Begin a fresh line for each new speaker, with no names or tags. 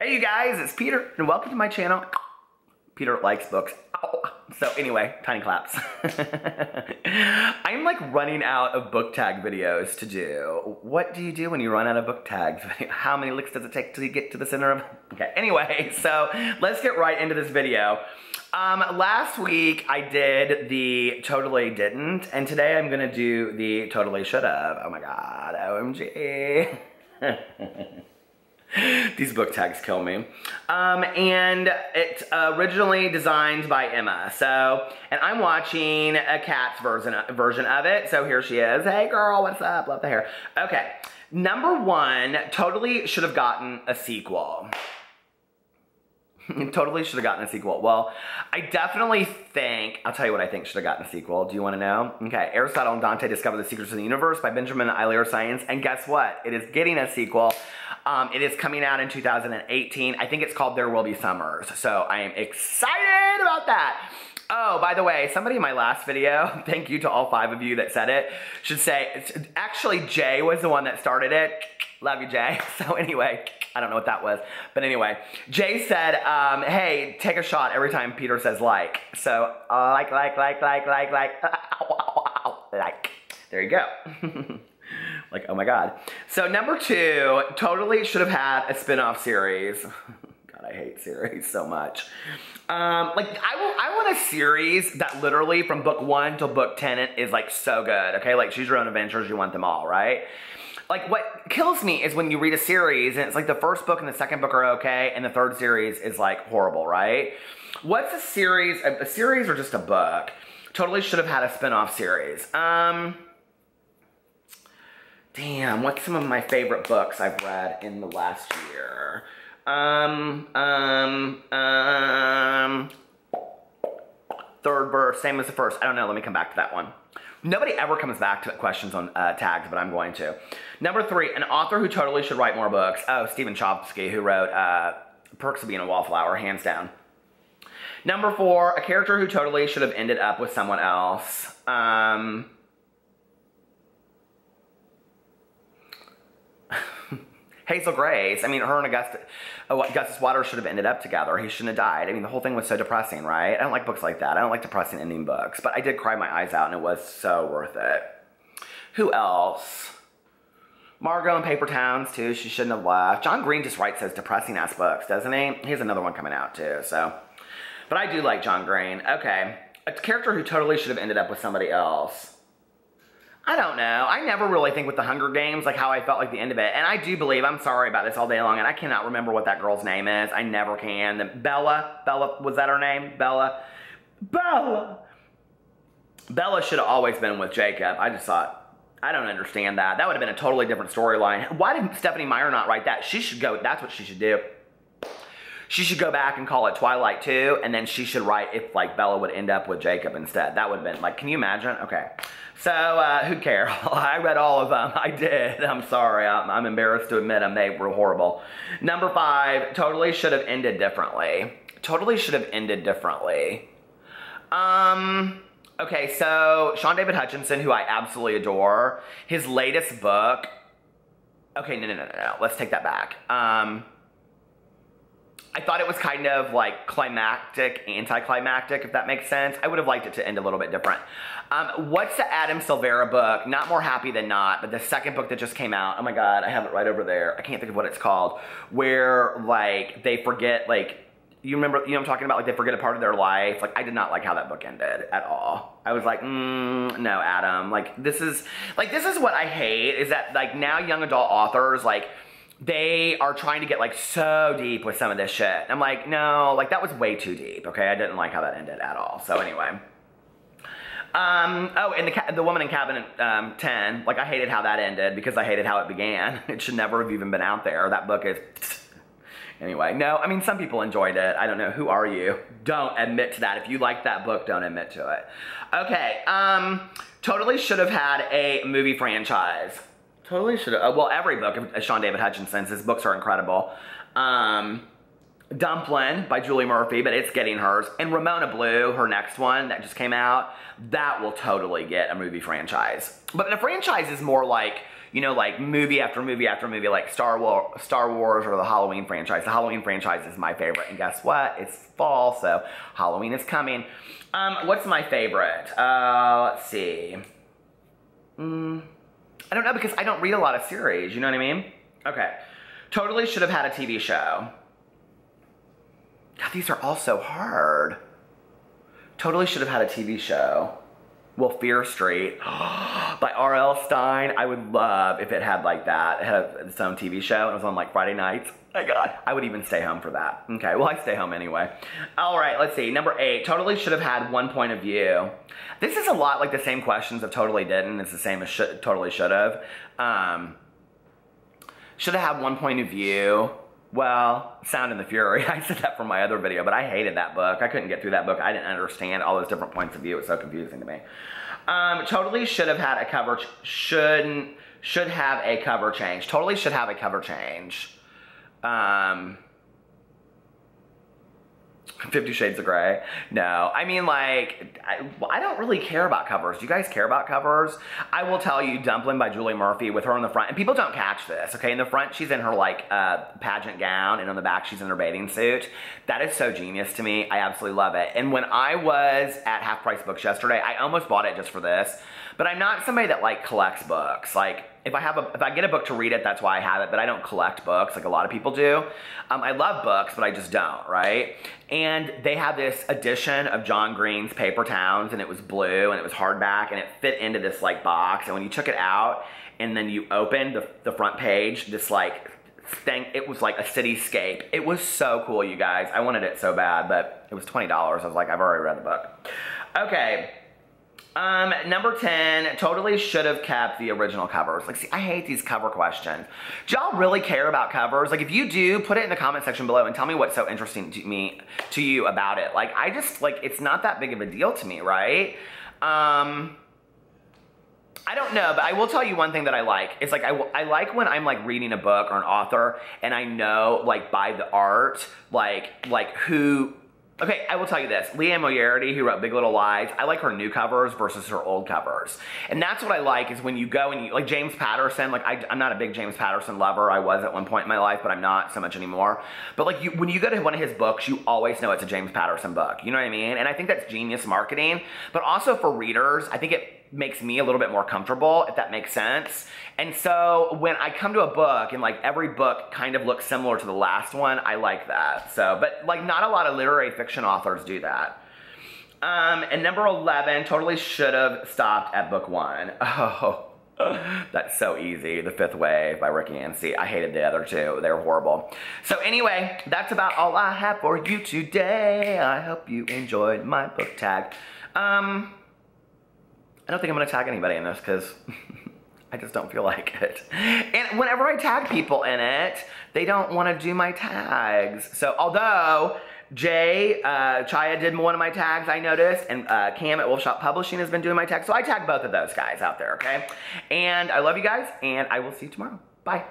Hey you guys, it's Peter, and welcome to my channel. Peter likes books. Ow. So anyway, tiny claps. I'm like running out of book tag videos to do. What do you do when you run out of book tags? How many licks does it take to get to the center of? Okay, anyway, so let's get right into this video. Last week I did the totally didn't, and today I'm gonna do the totally should have. Oh my God, OMG. These book tags kill me. And it's originally designed by Emma. And I'm watching a cat's version of it. So here she is. Hey girl, what's up? Love the hair. Okay, number one, totally should have gotten a sequel. Totally should have gotten a sequel. Well, I definitely think, I'll tell you what I think should have gotten a sequel. Do you want to know? Okay, Aristotle and Dante Discover the Secrets of the Universe by Benjamin Eilier Science. And guess what? It is getting a sequel. It is coming out in 2018. I think it's called There Will Be Summers. So I am excited about that. Oh, by the way, somebody in my last video, thank you to all 5 of you that said it, should say, actually Jay was the one that started it. Love you, Jay. So anyway, I don't know what that was. But anyway, Jay said, hey, take a shot every time Peter says like. So like. There you go. Like, oh my God. So number 2, totally should have had a spin-off series. God, I hate series so much. I want a series that literally from book 1 till book 10 is like so good, okay? Like Choose Your Own Adventures, you want them all, right? Like what kills me is when you read a series and it's like the first book and the second book are okay and the third series is like horrible, right? What's a series or just a book? Totally should have had a spin-off series. Damn, what's some of my favorite books I've read in the last year? Third verse, same as the first. I don't know, let me come back to that one. Nobody ever comes back to questions on tags, but I'm going to. Number 3, an author who totally should write more books. Oh, Stephen Chbosky, who wrote Perks of Being a Wallflower, hands down. Number 4, a character who totally should have ended up with someone else. Hazel Grace, I mean, her and Augustus Waters should have ended up together. He shouldn't have died. I mean, the whole thing was so depressing, right? I don't like books like that. I don't like depressing ending books, but I did cry my eyes out and it was so worth it. Who else? Margot in Paper Towns, too. She shouldn't have left. John Green just writes those depressing-ass books, doesn't he? He has another one coming out, too, so. But I do like John Green. Okay. A character who totally should have ended up with somebody else. I don't know. I never really think with the Hunger Games, like how I felt like the end of it. And I do believe, I'm sorry about this all day long, and I cannot remember what that girl's name is. I never can. Bella, was that her name? Bella should have always been with Jacob. I just thought, I don't understand that. That would have been a totally different storyline. Why did Stephanie Meyer not write that? She should go, that's what she should do. She should go back and call it Twilight 2, and then she should write if like Bella would end up with Jacob instead. That would have been like, can you imagine? Okay. So, who'd care? I read all of them. I did. I'm sorry. I'm embarrassed to admit them. They were horrible. Number 5, totally should have ended differently. Totally should have ended differently. Okay, so Sean David Hutchinson, who I absolutely adore, his latest book. Okay, no. Let's take that back. I thought it was kind of like climactic, anticlimactic, if that makes sense. I would have liked it to end a little bit different. What's the Adam Silvera book? Not More Happy Than Not, but the second book that just came out. Oh my God, I have it right over there. I can't think of what it's called. Where like they forget, like, you remember, you know what I'm talking about? Like they forget a part of their life. Like I did not like how that book ended at all. I was like, no, Adam. Like this is what I hate is that like now young adult authors, like, they are trying to get like so deep with some of this shit. I'm like, no, like that was way too deep, okay? I didn't like how that ended at all. So anyway. Oh, and the Woman in Cabinet 10, like I hated how that ended because I hated how it began. It should never have even been out there. That book is, anyway. No, I mean, some people enjoyed it. I don't know. Who are you? Don't admit to that. If you like that book, don't admit to it. Okay, totally should have had a movie franchise. Totally should have. Well, every book of Sean David Hutchinson's, his books are incredible. Dumplin' by Julie Murphy, but it's getting hers. And Ramona Blue, her next one that just came out, that will totally get a movie franchise. But a franchise is more like you know, like movie after movie after movie, like Star Wars or the Halloween franchise. The Halloween franchise is my favorite, and guess what? It's fall, so Halloween is coming. What's my favorite? Let's see. I don't know, because I don't read a lot of series, you know what I mean? Okay. Totally should have had a TV show. God, these are all so hard. Totally should have had a TV show. Well, Fear Street by R.L. Stine. I would love if it had like that. It had its own TV show and it was on like Friday nights. My God, I would even stay home for that. Okay, well, I stay home anyway. All right, let's see. Number 8, totally should have had one point of view. This is a lot like the same questions of totally didn't. It's the same as totally should have. Should have had one point of view. Well, Sound and the Fury. I said that from my other video, but I hated that book. I couldn't get through that book. I didn't understand all those different points of view. It was so confusing to me. Totally should have had a cover. Should have a cover change. Totally should have a cover change. 50 Shades of Grey. No, I mean, like, I don't really care about covers. Do you guys care about covers? I will tell you, Dumpling by Julie Murphy with her on the front, and people don't catch this, okay? In the front, she's in her, like, pageant gown, and on the back, she's in her bathing suit. That is so genius to me. I absolutely love it. And when I was at Half Price Books yesterday, I almost bought it just for this, but I'm not somebody that, like, collects books. Like, if I get a book to read it, that's why I have it, but I don't collect books like a lot of people do. I love books, but I just don't, right? And they have this edition of John Green's Paper Towns, and it was blue, and it was hardback, and it fit into this, like, box, and when you took it out, and then you opened the front page, this, like, thing, it was like a cityscape. It was so cool, you guys. I wanted it so bad, but it was $20. I was like, I've already read the book. Okay. Number 10, totally should have kept the original covers. Like, see, I hate these cover questions. Do y'all really care about covers? Like, if you do, put it in the comment section below and tell me what's so interesting to you about it. Like, I just, like, it's not that big of a deal to me, right? I don't know, but I will tell you one thing that I like. It's like, I like when I'm, like, reading a book or an author and I know, like, by the art, like who... Okay, I will tell you this. Leanne Moriarty, who wrote Big Little Lies, I like her new covers versus her old covers. And that's what I like, is when you go and you, like James Patterson, like I'm not a big James Patterson lover. I was at one point in my life, but I'm not so much anymore. But like when you go to one of his books, you always know it's a James Patterson book. You know what I mean? And I think that's genius marketing. But also for readers, I think it makes me a little bit more comfortable, if that makes sense. And so when I come to a book and like every book kind of looks similar to the last one, I like that. So, but like not a lot of literary fiction authors do that. And number 11, totally should have stopped at book 1. Oh, that's so easy. The Fifth Wave by Ricky Yancey. I hated the other two. They were horrible. So anyway, that's about all I have for you today. I hope you enjoyed my book tag. I don't think I'm going to tag anybody in this because I just don't feel like it. And whenever I tag people in it, they don't want to do my tags. So although Jay Chaya did one of my tags, I noticed, and Cam at Wolf Shop Publishing has been doing my tags. So I tag both of those guys out there, okay? And I love you guys, and I will see you tomorrow. Bye.